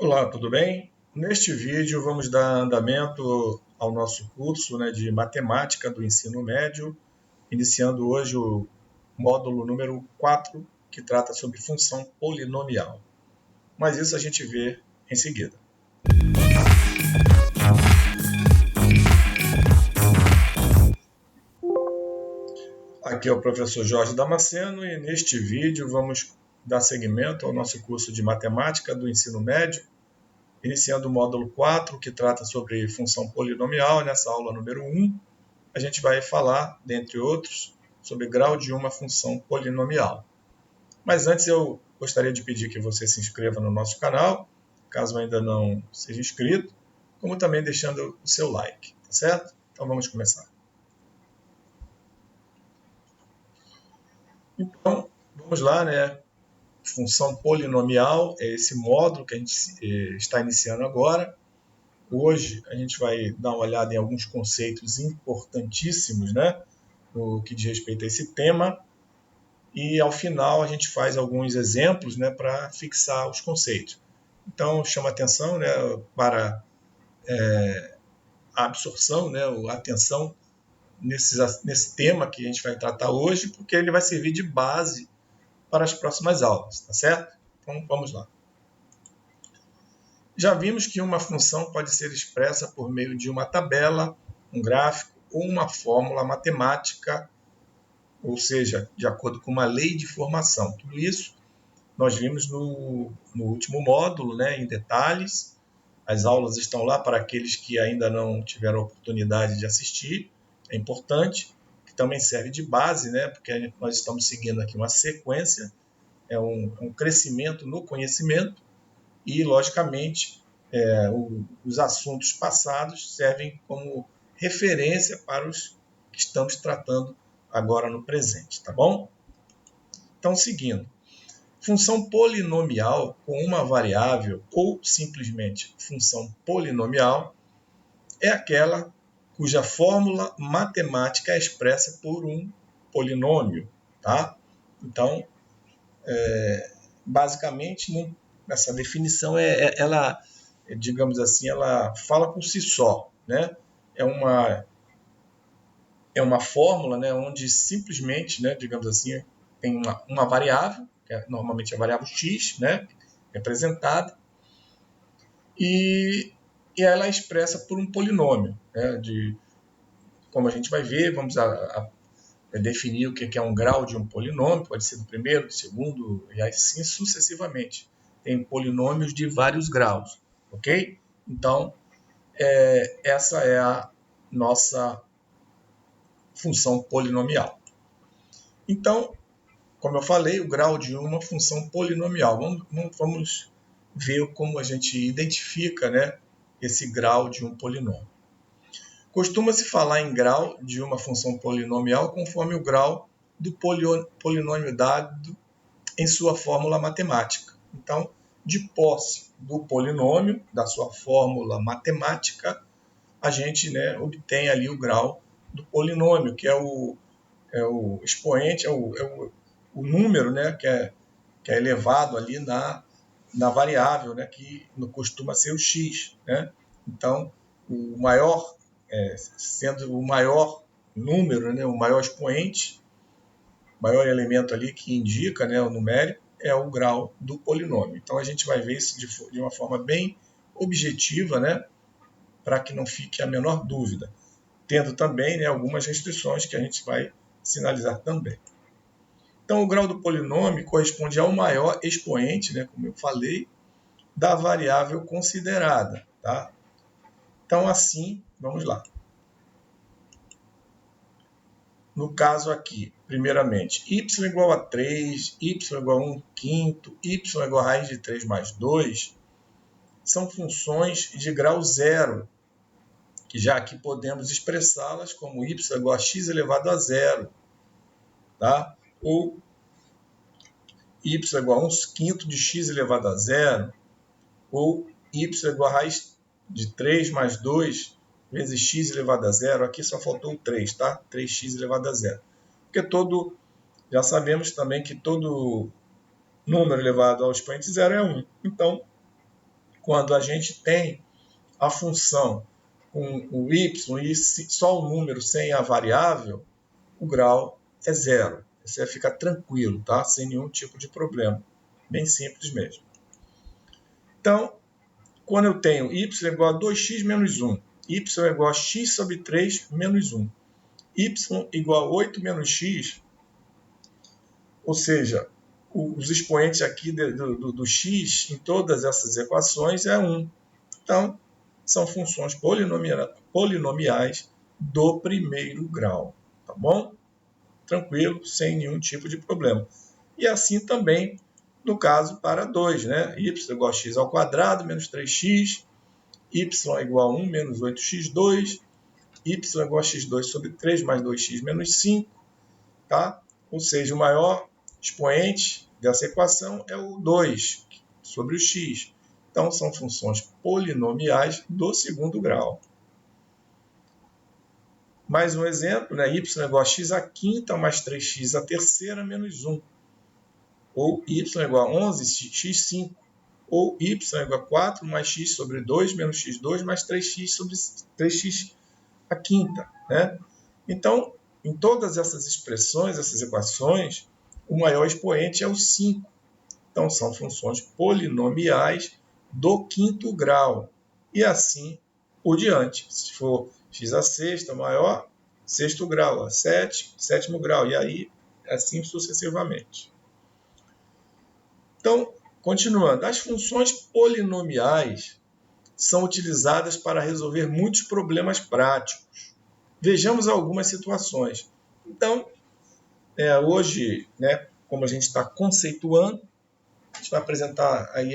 Olá, tudo bem? Neste vídeo vamos dar andamento ao nosso curso de matemática do ensino médio, iniciando hoje o módulo número 4, que trata sobre função polinomial. Mas isso a gente vê em seguida. Aqui é o professor Jorge Damasceno e neste vídeo vamos dar seguimento ao nosso curso de matemática do ensino médio, iniciando o módulo 4, que trata sobre função polinomial. Nessa aula número 1, a gente vai falar, dentre outros, sobre grau de uma função polinomial. Mas antes eu gostaria de pedir que você se inscreva no nosso canal, caso ainda não seja inscrito, como também deixando o seu like, tá certo? Então vamos começar. Então, vamos lá, Função polinomial é esse módulo que a gente está iniciando agora. Hoje a gente vai dar uma olhada em alguns conceitos importantíssimos, no que diz respeito a esse tema. E ao final a gente faz alguns exemplos, para fixar os conceitos. Então chama atenção, para a absorção, a atenção nesse tema que a gente vai tratar hoje, porque ele vai servir de base para as próximas aulas, tá certo? Então vamos lá. Já vimos que uma função pode ser expressa por meio de uma tabela, um gráfico ou uma fórmula matemática, ou seja, de acordo com uma lei de formação. Tudo isso nós vimos no último módulo, em detalhes. As aulas estão lá para aqueles que ainda não tiveram a oportunidade de assistir. É importante, que também serve de base, porque nós estamos seguindo aqui uma sequência, é um crescimento no conhecimento e, logicamente, os assuntos passados servem como referência para os que estamos tratando agora no presente, tá bom? Então, seguindo. Função polinomial com uma variável ou simplesmente função polinomial é aquela cuja fórmula matemática é expressa por um polinômio, tá? Então, basicamente, essa definição ela, digamos assim, ela fala por si só, É uma fórmula, onde simplesmente, digamos assim, tem uma variável, que é normalmente a variável x, representada, e ela é expressa por um polinômio, como a gente vai ver, vamos definir o que é um grau de um polinômio, pode ser do primeiro, do segundo, e assim sucessivamente. Tem polinômios de vários graus, ok? Então, essa é a nossa função polinomial. Então, como eu falei, o grau de uma função polinomial. Vamos ver como a gente identifica, esse grau de um polinômio. Costuma-se falar em grau de uma função polinomial conforme o grau do polinômio dado em sua fórmula matemática. Então, de posse do polinômio, da sua fórmula matemática, a gente obtém ali o grau do polinômio, que é o expoente, o número, que é elevado ali na variável, que costuma ser o x. Então, o maior, sendo o maior número, o maior expoente, o maior elemento ali que indica, o numérico, é o grau do polinômio. Então, a gente vai ver isso de uma forma bem objetiva, para que não fique a menor dúvida, tendo também algumas restrições que a gente vai sinalizar também. Então, o grau do polinômio corresponde ao maior expoente, como eu falei, da variável considerada. Tá? Então, assim, vamos lá. No caso aqui, primeiramente, y igual a 3, y igual a 1 quinto, y igual a raiz de 3 mais 2, são funções de grau zero, que já aqui podemos expressá-las como y igual a x elevado a zero, tá? Ou y igual a 1 quinto de x elevado a zero, ou y igual a raiz de 3 mais 2 vezes x elevado a zero. Aqui só faltou o 3, tá? 3x elevado a zero. Porque já sabemos também que todo número elevado ao expoente zero é 1. Então, quando a gente tem a função com o y e só o número sem a variável, o grau é zero. Você fica tranquilo, tá? Sem nenhum tipo de problema. Bem simples mesmo. Então, quando eu tenho y igual a 2x menos 1, y igual a x sobre 3 menos 1, y igual a 8 menos x, ou seja, os expoentes aqui do x em todas essas equações é 1. Então, são funções polinomiais do primeiro grau, tá bom? Tranquilo, sem nenhum tipo de problema. E assim também no caso para 2, né? Y igual a x ao quadrado menos 3x, y igual a 1 menos 8x2, y igual a x2 sobre 3 mais 2x menos 5, tá? Ou seja, o maior expoente dessa equação é o 2 sobre o x. Então, são funções polinomiais do segundo grau. Mais um exemplo, né? Y igual a x à quinta mais 3x à terceira menos 1. Ou y igual a 11x5. Ou y igual a 4 mais x sobre 2 menos x2 mais 3x sobre 3x à quinta. Né? Então, em todas essas expressões, essas equações, o maior expoente é o 5. Então, são funções polinomiais do quinto grau. E assim por diante. Se for x à sexta maior, sexto grau, a sétimo grau, e aí assim sucessivamente. Então, continuando, as funções polinomiais são utilizadas para resolver muitos problemas práticos. Vejamos algumas situações. Então, hoje, né, como a gente está conceituando, a gente vai apresentar aí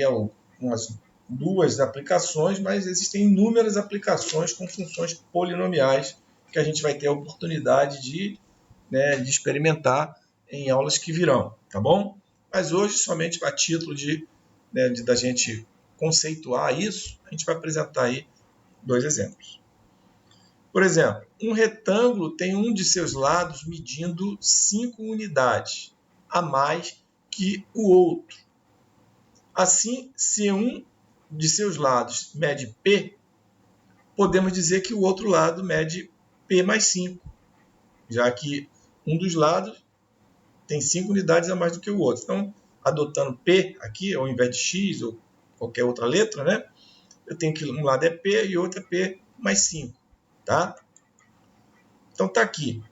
umas duas aplicações, mas existem inúmeras aplicações com funções polinomiais que a gente vai ter a oportunidade de experimentar em aulas que virão, tá bom? Mas hoje, somente a título da gente conceituar isso, a gente vai apresentar aí dois exemplos. Por exemplo, um retângulo tem um de seus lados medindo 5 unidades, a mais que o outro. Assim, se um de seus lados mede P, podemos dizer que o outro lado mede P mais 5, já que um dos lados tem 5 unidades a mais do que o outro. Então, adotando P aqui, ao invés de X ou qualquer outra letra, né? Eu tenho que um lado é P e outro é P mais 5, tá? Então, está aqui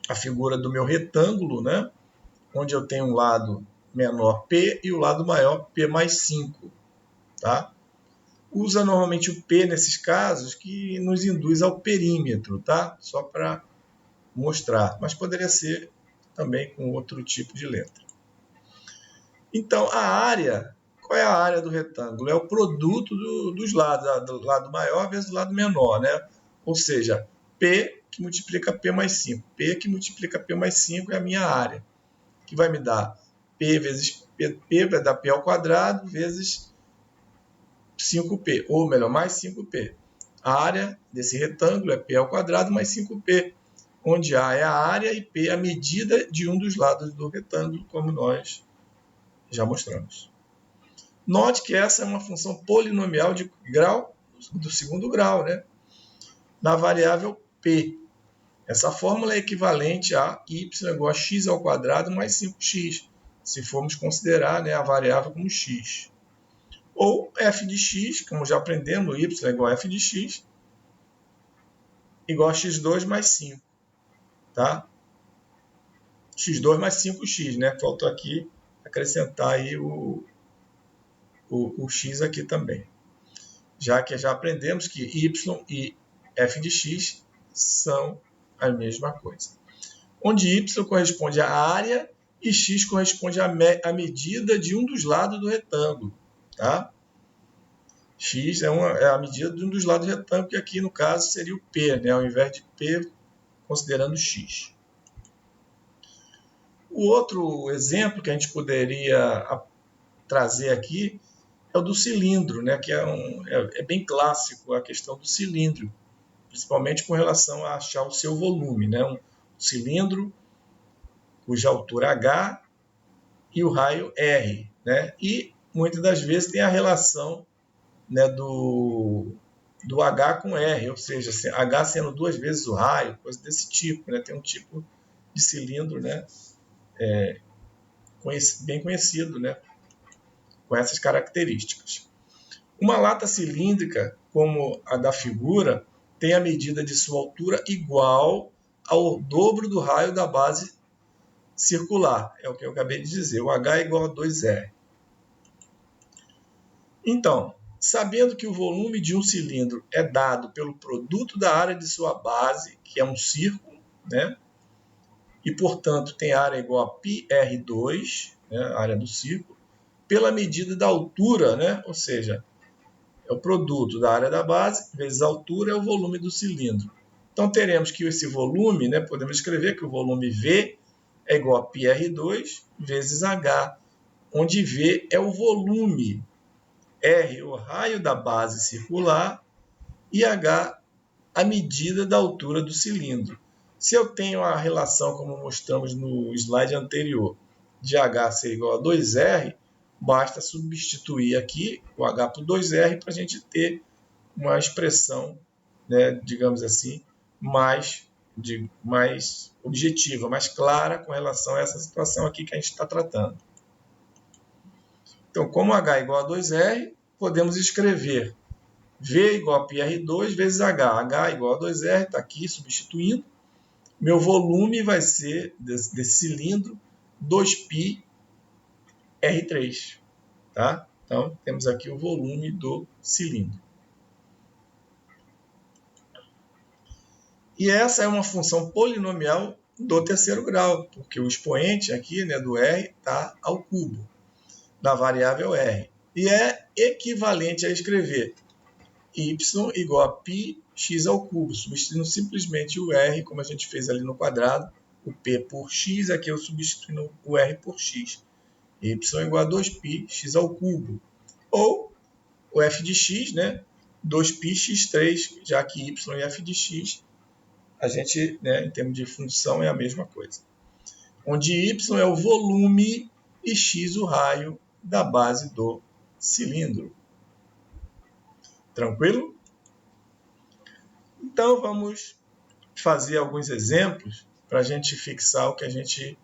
a figura do meu retângulo, né? Onde eu tenho um lado menor P e o lado maior P mais 5, tá? Usa normalmente o P nesses casos que nos induz ao perímetro, tá? Só para mostrar, mas poderia ser também com outro tipo de letra. Então, a área, qual é a área do retângulo? É o produto dos lados, do lado maior vezes o lado menor, né? Ou seja, P que multiplica P mais 5. P que multiplica P mais 5 é a minha área, que vai me dar P vezes P vai dar P ao quadrado vezes 5P, ou melhor, mais 5P. A área desse retângulo é P ao quadrado mais 5P, onde A é a área e P é a medida de um dos lados do retângulo, como nós já mostramos. Note que essa é uma função polinomial de grau do segundo grau, né? Na variável P. Essa fórmula é equivalente a y igual a x ao quadrado mais 5x, se formos considerar, né, a variável como x. Ou f de x, como já aprendemos, y igual a f de x, igual a x2 mais 5. Tá? x2 mais 5x, né? Faltou aqui acrescentar aí o x aqui também. Já que já aprendemos que y e f de x são a mesma coisa. Onde y corresponde à área e x corresponde à medida de um dos lados do retângulo. Tá? X é a medida de um dos lados do retângulo, que aqui no caso seria o P, né? Ao invés de P, considerando x. O outro exemplo que a gente poderia trazer aqui é o do cilindro, né? Que é bem clássico a questão do cilindro, principalmente com relação a achar o seu volume, né? Um cilindro cuja altura H e o raio R, né? E muitas das vezes tem a relação né, do H com R, ou seja, H sendo 2 vezes o raio, coisa desse tipo, né? Tem um tipo de cilindro, né, bem conhecido, né, com essas características. Uma lata cilíndrica, como a da figura, tem a medida de sua altura igual ao dobro do raio da base circular. É o que eu acabei de dizer. O H é igual a 2R. Então, sabendo que o volume de um cilindro é dado pelo produto da área de sua base, que é um círculo, né? E, portanto, tem área igual a πr2, né? A área do círculo, pela medida da altura, né? Ou seja, é o produto da área da base vezes a altura é o volume do cilindro. Então, teremos que esse volume, né? Podemos escrever que o volume V é igual a πr2 vezes H, onde V é o volume, R o raio da base circular e H a medida da altura do cilindro. Se eu tenho a relação, como mostramos no slide anterior, de H ser igual a 2R, basta substituir aqui o H por 2R para a gente ter uma expressão, né, digamos assim, mais objetiva, mais clara com relação a essa situação aqui que a gente está tratando. Então, como H é igual a 2R, podemos escrever V igual a πr2 vezes H. H igual a 2R, está aqui substituindo. Meu volume vai ser, desse cilindro, 2πr3. Tá? Então, temos aqui o volume do cilindro. E essa é uma função polinomial do terceiro grau, porque o expoente aqui, né, do R está ao cubo, da variável R. E é equivalente a escrever y igual a πx ao cubo, substituindo simplesmente o R, como a gente fez ali no quadrado, o P por x, aqui eu substituindo o R por x. Y igual a 2πx ao cubo. Ou o f de x, né, 2πx3, já que y e f de x, a gente, né, em termos de função, é a mesma coisa. Onde y é o volume e x o raio da base do cilindro. Tranquilo? Então, vamos fazer alguns exemplos para a gente fixar o que a gente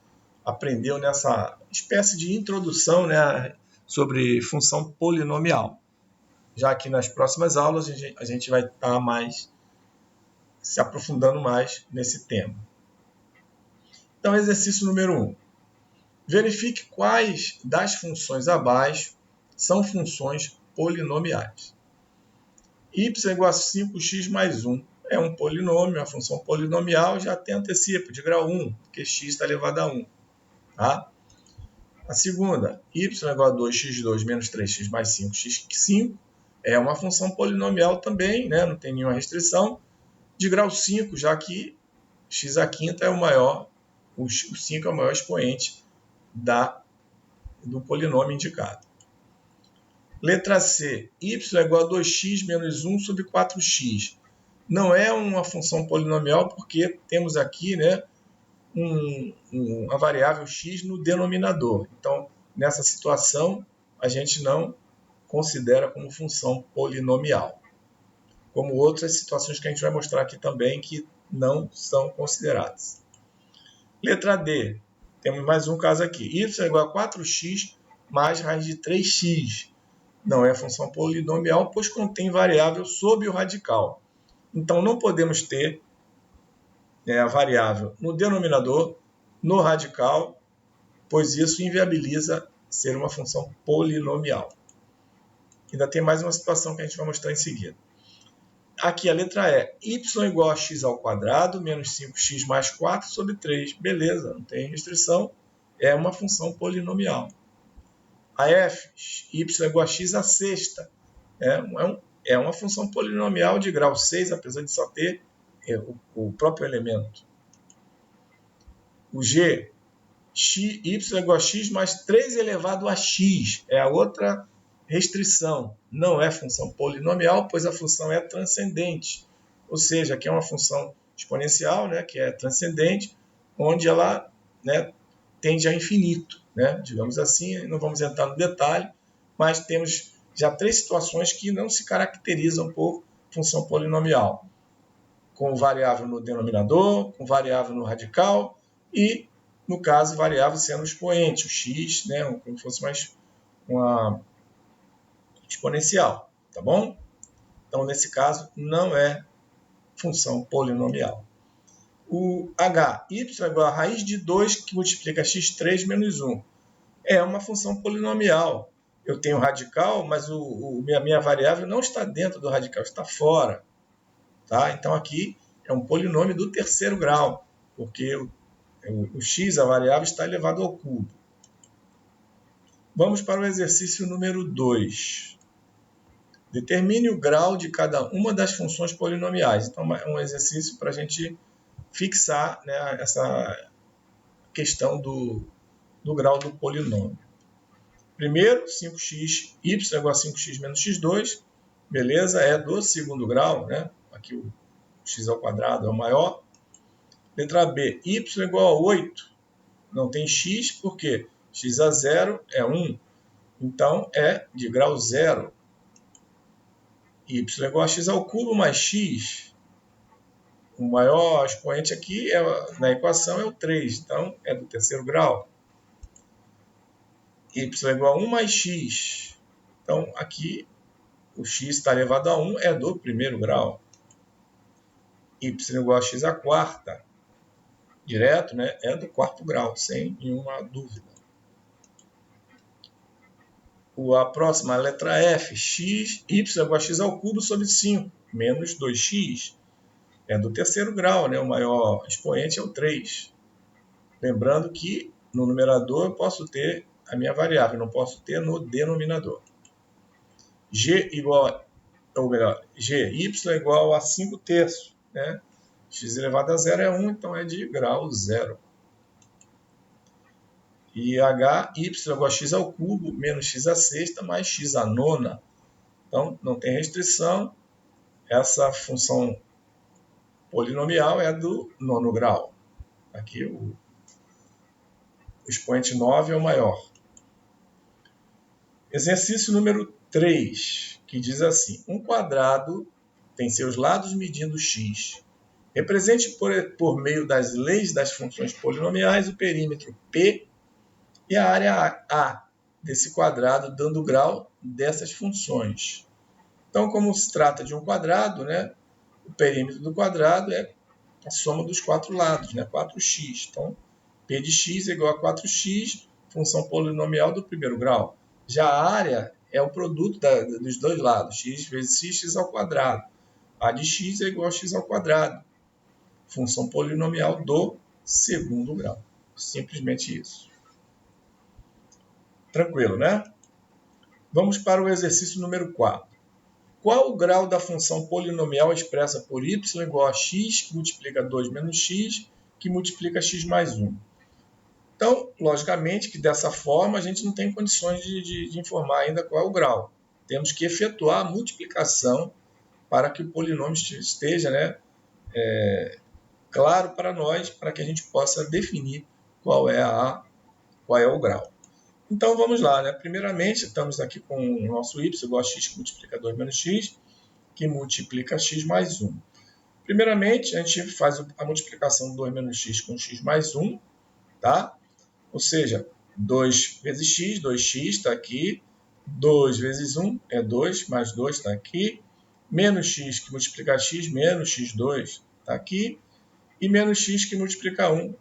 aprendeu nessa espécie de introdução, né, sobre função polinomial. Já que nas próximas aulas a gente vai estar se aprofundando mais nesse tema. Então, exercício número 1. Verifique quais das funções abaixo são funções polinomiais. Y igual a 5x mais 1 é um polinômio, a função polinomial já tem antecipo de grau 1, porque x está elevado a 1. Tá? A segunda, y igual a 2x2 menos 3x mais 5x5, é uma função polinomial também, né? Não tem nenhuma restrição, de grau 5, já que x a quinta é o maior, o 5 é o maior expoente do polinômio indicado. Letra C, y é igual a 2x menos 1 sobre 4x. Não é uma função polinomial porque temos aqui, né, uma variável x no denominador. Então, nessa situação, a gente não considera como função polinomial. Como outras situações que a gente vai mostrar aqui também que não são consideradas. Letra D, temos mais um caso aqui. Y é igual a 4x mais raiz de 3x. Não é função polinomial, pois contém variável sob o radical. Então, não podemos ter a variável no denominador, no radical, pois isso inviabiliza ser uma função polinomial. Ainda tem mais uma situação que a gente vai mostrar em seguida. Aqui a letra E, y igual a x ao quadrado menos 5x mais 4 sobre 3. Beleza, não tem restrição, é uma função polinomial. A F, y igual a x à sexta, é uma função polinomial de grau 6, apesar de só ter o próprio elemento. O G, y igual a x mais 3 elevado a x, é a outra restrição. Não é função polinomial, pois a função é transcendente. Ou seja, aqui é uma função exponencial, né, que é transcendente, onde ela, né, tende a infinito. Né? Digamos assim, não vamos entrar no detalhe, mas temos já 3 situações que não se caracterizam por função polinomial. Com variável no denominador, com variável no radical e, no caso, variável sendo o expoente, o x, né, como se fosse uma exponencial, tá bom? Então, nesse caso, não é função polinomial. O h, y igual a raiz de 2 que multiplica x3 menos 1. É uma função polinomial. Eu tenho radical, mas a minha variável não está dentro do radical, está fora. Tá? Então, aqui é um polinômio do terceiro grau, porque o x, a variável, está elevado ao cubo. Vamos para o exercício número 2. Determine o grau de cada uma das funções polinomiais. Então, é um exercício para a gente fixar, né, essa questão do grau do polinômio. Primeiro, 5x, y igual a 5x menos x2. Beleza, é do segundo grau, né? Aqui o x ao quadrado é o maior. Letra B, y igual a 8. Não tem x, porque x a 0 é 1. Então, é de grau 0. Y igual a x ao cubo mais x. O maior expoente aqui na equação é o 3. Então, é do terceiro grau. Y igual a 1 mais x. Então, aqui, o x está elevado a 1 é do primeiro grau. Y igual a x à quarta. Direto, né? É do quarto grau, sem nenhuma dúvida. A próxima, a letra F. Y igual a x ao cubo sobre 5, menos 2x. É do terceiro grau, né? O maior expoente é o 3. Lembrando que no numerador eu posso ter a minha variável, não posso ter no denominador. G igual, ou melhor, y igual a 5 terços, né? X elevado a 0 é 1, então é de grau 0. E h, y igual a x ao cubo, menos x à sexta, mais x à nona. Então, não tem restrição. Essa função polinomial é do nono grau. Aqui o expoente 9 é o maior. Exercício número 3, que diz assim: um quadrado tem seus lados medindo x. Represente por meio das leis das funções polinomiais o perímetro P e a área A desse quadrado, dando o grau dessas funções. Então, como se trata de um quadrado, né, o perímetro do quadrado é a soma dos 4 lados, né, 4x. Então, P de x é igual a 4x, função polinomial do primeiro grau. Já a área é o produto dos dois lados, x vezes x ao quadrado. A de x é igual a x ao quadrado, função polinomial do segundo grau. Simplesmente isso. Tranquilo, né? Vamos para o exercício número 4. Qual o grau da função polinomial expressa por y igual a x, que multiplica 2 menos x, que multiplica x mais 1? Então, logicamente que dessa forma a gente não tem condições de informar ainda qual é o grau. Temos que efetuar a multiplicação para que o polinômio esteja, né, claro para nós, para que a gente possa definir qual é o grau. Então vamos lá, né? Primeiramente, estamos aqui com o nosso y igual a x que multiplica 2 menos x, que multiplica x mais 1. Primeiramente, a gente faz a multiplicação de 2 menos x com x mais 1, tá? Ou seja, 2 vezes x, 2x está aqui, 2 vezes 1 é 2, mais 2 está aqui, menos x que multiplica x, menos x2 está aqui, e menos x que multiplica 1,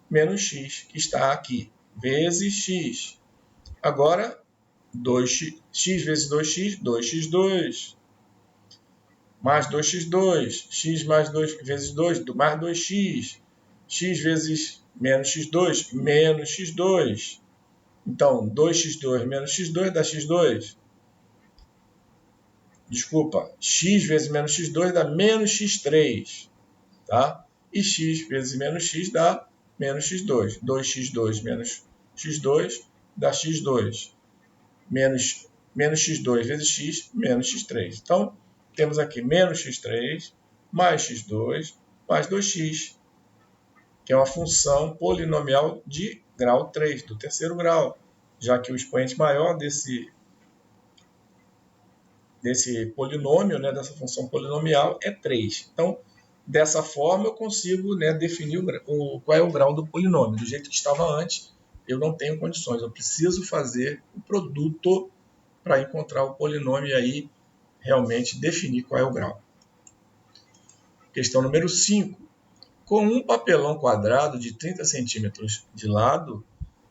menos x que está aqui, vezes x. Agora, 2x, x vezes 2x, 2x2, mais 2x2, x mais 2 vezes 2, mais 2x, x vezes menos x2, menos x2. Então, 2x2 menos x2 dá x2. Desculpa, x vezes menos x2 dá menos x3. Tá? E x vezes menos x dá menos x2. 2x2 menos x2 dá x2. Menos x2 vezes x, menos x3. Então, temos aqui menos x3 mais x2 mais 2x, que é uma função polinomial de grau 3, do terceiro grau, já que o expoente maior desse polinômio, né, dessa função polinomial, é 3. Então, dessa forma, eu consigo, né, definir qual é o grau do polinômio. Do jeito que estava antes, eu não tenho condições. Eu preciso fazer o produto para encontrar o polinômio e aí realmente definir qual é o grau. Questão número 5. Com um papelão quadrado de 30 centímetros de lado,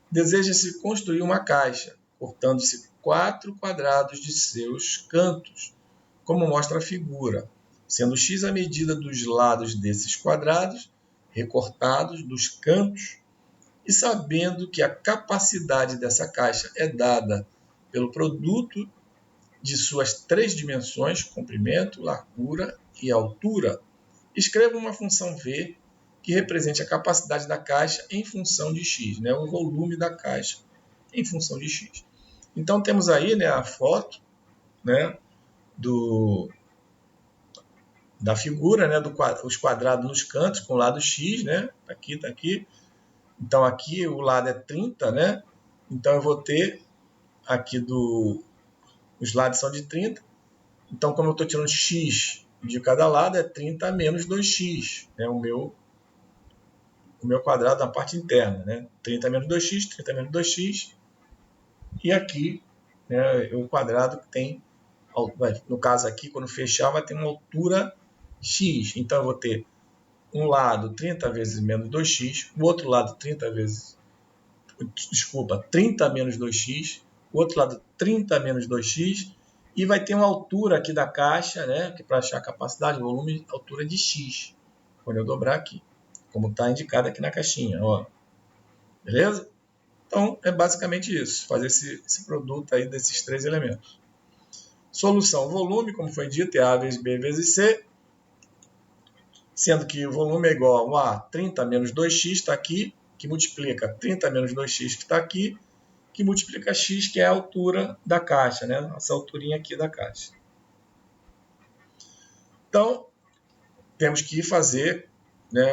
deseja-se construir uma caixa, cortando-se 4 quadrados de seus cantos, como mostra a figura, sendo x a medida dos lados desses quadrados, recortados dos cantos, e sabendo que a capacidade dessa caixa é dada pelo produto de suas 3 dimensões, comprimento, largura e altura, escreva uma função v que represente a capacidade da caixa em função de x, né, o volume da caixa em função de x. Então temos aí, né, a foto, né, da figura, né, os quadrados nos cantos com o lado x, né, tá aqui. Então aqui o lado é 30, né? Então eu vou ter aqui os lados são de 30. Então como eu estou tirando x de cada lado, é 30 menos 2x, né? O meu quadrado na parte interna, né? 30 menos 2x, 30 menos 2x. E aqui, né, o quadrado que tem, no caso aqui, quando fechar, vai ter uma altura x. Então eu vou ter um lado 30 vezes menos 2x, o outro lado 30 menos 2x, o outro lado 30 menos 2x, e vai ter uma altura aqui da caixa, né, que para achar a capacidade, volume, altura de x, quando eu dobrar aqui, como está indicado aqui na caixinha, ó. Beleza? Então, é basicamente isso, fazer esse produto aí desses 3 elementos. Solução, volume, como foi dito, é A vezes B vezes C, sendo que o volume é igual a 30 menos 2x, está aqui, que multiplica 30 menos 2x, que está aqui, que multiplica x, que é a altura da caixa, né? Essa alturinha aqui da caixa. Então, temos que fazer, né,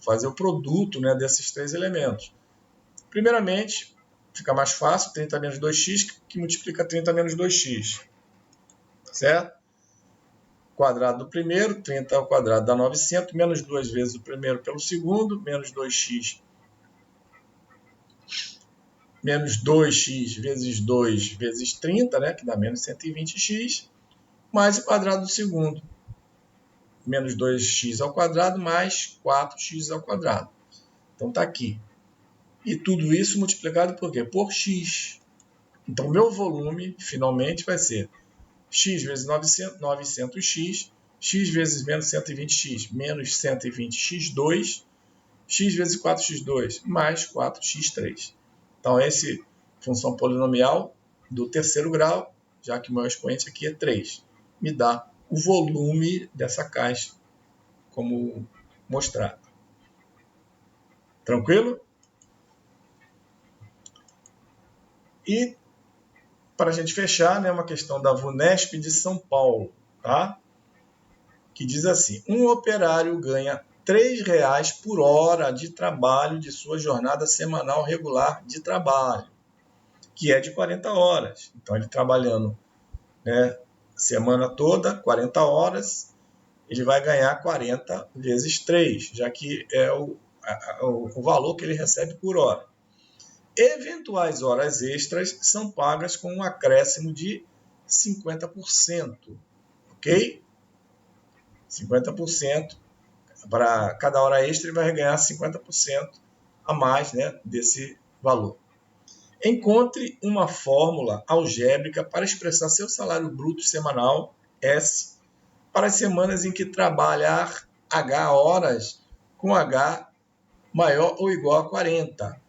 fazer o produto, né, desses 3 elementos. Primeiramente, fica mais fácil, 30 menos 2x, que multiplica 30 menos 2x. Certo? Quadrado do primeiro, 30 ao quadrado dá 900, menos 2 vezes o primeiro pelo segundo, menos 2x vezes 2 vezes 30, né, que dá menos 120x, mais o quadrado do segundo, menos 2x ao quadrado, mais 4x ao quadrado. Então está aqui. E tudo isso multiplicado por quê? Por x. Então, meu volume, finalmente, vai ser x vezes 900x, x vezes menos 120x, menos 120x2, x vezes 4x2, mais 4x3. Então, essa função polinomial do terceiro grau, já que o meu expoente aqui é 3, me dá o volume dessa caixa, como mostrado. Tranquilo? E, para a gente fechar, né, uma questão da VUNESP de São Paulo, tá? Que diz assim: um operário ganha R$3 por hora de trabalho de sua jornada semanal regular de trabalho, que é de 40 horas. Então, ele trabalhando, né, semana toda, 40 horas, ele vai ganhar 40 vezes 3, já que é o valor que ele recebe por hora. Eventuais horas extras são pagas com um acréscimo de 50%, ok? 50%. Para cada hora extra, ele vai ganhar 50% a mais, né, desse valor. Encontre uma fórmula algébrica para expressar seu salário bruto semanal, S, para as semanas em que trabalhar H horas com H maior ou igual a 40.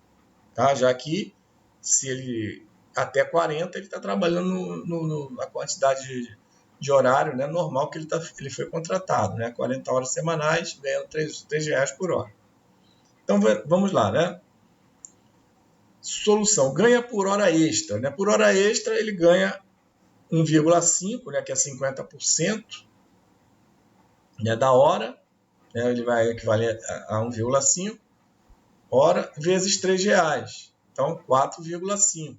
Tá? Já que se ele até 40, ele está trabalhando na quantidade de horário, né, normal que ele foi contratado, né, 40 horas semanais, ganhando R$3 por hora. Então, vamos lá, né? Solução, ganha por hora extra. Né? Por hora extra, ele ganha 1,5, né, que é 50%, né, da hora, né, ele vai equivaler a 1,5 hora, vezes R$3. Então, 4,5.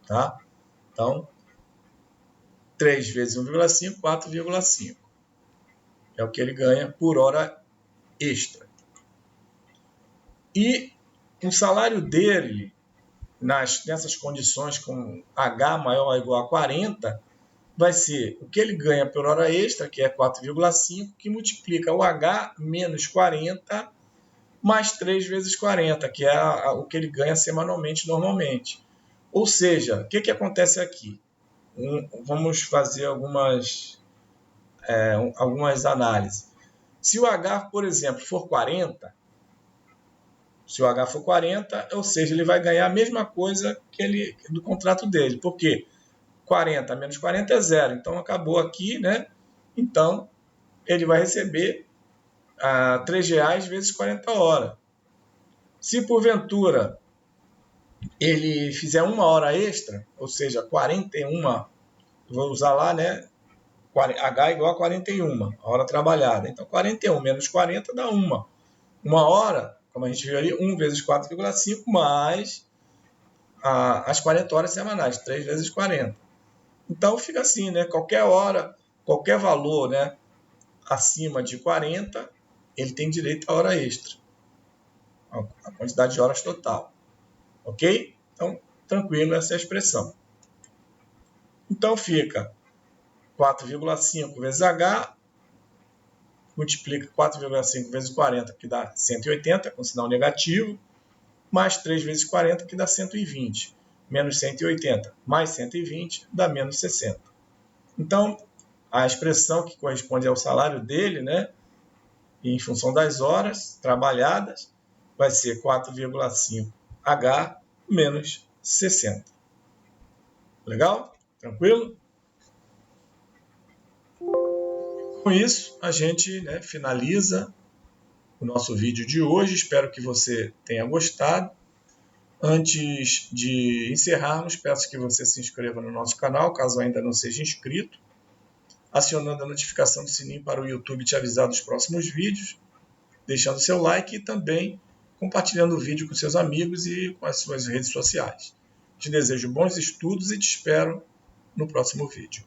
Tá? Então, 3 vezes 1,5, 4,5. É o que ele ganha por hora extra. E o salário dele, nessas condições com H maior ou igual a 40, vai ser o que ele ganha por hora extra, que é 4,5, que multiplica o H menos 40 mais 3 vezes 40, que é o que ele ganha semanalmente normalmente. Ou seja, o que acontece aqui? Vamos fazer algumas análises. Se o H, por exemplo, for 40, se o H for 40, ou seja, ele vai ganhar a mesma coisa que do contrato dele. Por quê? 40 menos 40 é zero. Então, acabou aqui, né? Então, ele vai receber R$3 vezes 40 horas. Se, porventura, ele fizer uma hora extra, ou seja, 41, vou usar lá, né? H igual a 41, a hora trabalhada. Então, 41 menos 40 dá 1. Uma hora, como a gente viu ali, 1 vezes 4,5 mais as 40 horas semanais, 3 vezes 40. Então, fica assim, né? Qualquer hora, qualquer valor, né, acima de 40, ele tem direito a hora extra. A quantidade de horas total. Ok? Então, tranquilo essa é a expressão. Então, fica 4,5 vezes H, multiplica 4,5 vezes 40, que dá 180, com sinal negativo, mais 3 vezes 40, que dá 120. Menos 180 mais 120 dá menos 60. Então, a expressão que corresponde ao salário dele, né, em função das horas trabalhadas, vai ser 4,5 H menos 60. Legal? Tranquilo? Com isso, a gente, né, finaliza o nosso vídeo de hoje. Espero que você tenha gostado. Antes de encerrarmos, peço que você se inscreva no nosso canal, caso ainda não seja inscrito, acionando a notificação do sininho para o YouTube te avisar dos próximos vídeos, deixando seu like e também compartilhando o vídeo com seus amigos e com as suas redes sociais. Te desejo bons estudos e te espero no próximo vídeo.